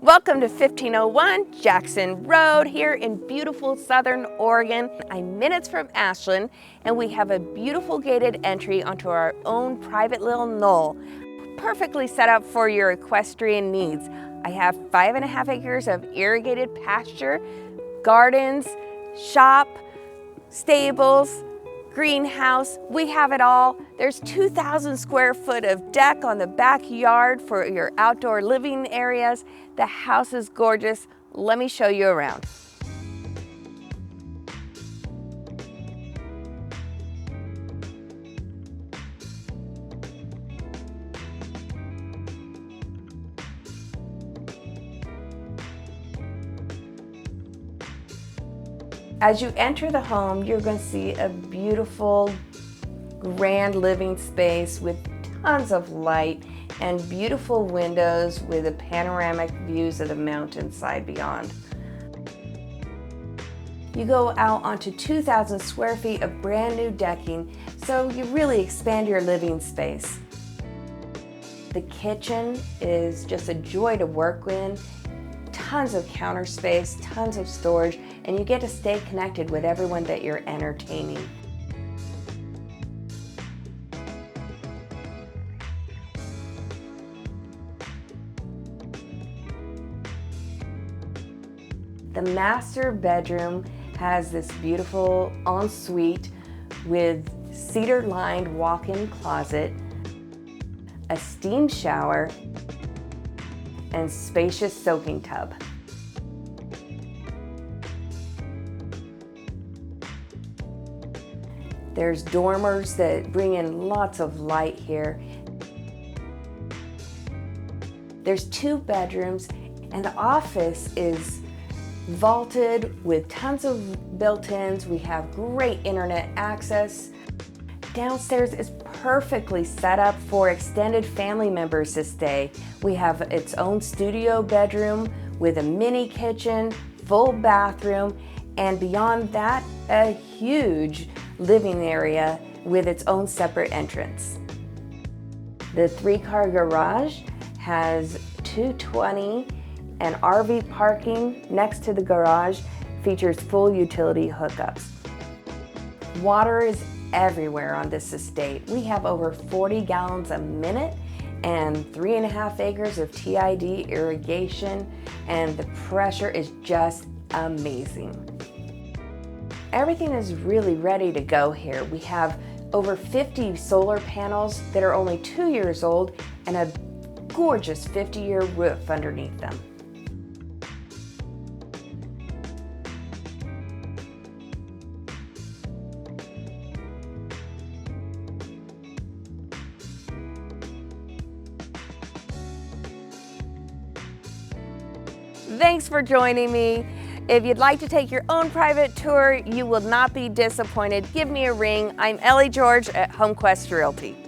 Welcome to 1501 Jackson Road here in beautiful Southern Oregon. I'm minutes from Ashland, and we have a beautiful gated entry onto our own private little knoll, perfectly set up for your equestrian needs. I have 5.5 acres of irrigated pasture, gardens, shop, stables, greenhouse. We have it all. There's 2,000 square foot of deck on the backyard for your outdoor living areas. The house is gorgeous. Let me show you around. As you enter the home, you're going to see a beautiful, grand living space with tons of light and beautiful windows with a panoramic views of the mountainside beyond. You go out onto 2,000 square feet of brand new decking, so you really expand your living space. The kitchen is just a joy to work in. Tons of counter space, tons of storage, and you get to stay connected with everyone that you're entertaining. The master bedroom has this beautiful ensuite with cedar-lined walk-in closet, a steam shower, and spacious soaking tub. There's dormers that bring in lots of light here. There's 2 bedrooms, and the office is vaulted with tons of built-ins. We have great internet access. Downstairs is perfectly set up for extended family members to stay. We have its own studio bedroom with a mini kitchen, full bathroom, and beyond that, a huge living area with its own separate entrance. The 3-car garage has 220 and RV parking next to the garage, features full utility hookups. Water is everywhere on this estate. We have over 40 gallons a minute and 3.5 acres of TID irrigation, and the pressure is just amazing. Everything is really ready to go here. We have over 50 solar panels that are only 2 years old and a gorgeous 50-year roof underneath them. Thanks for joining me. If you'd like to take your own private tour, you will not be disappointed. Give me a ring. I'm Ellie George at HomeQuest Realty.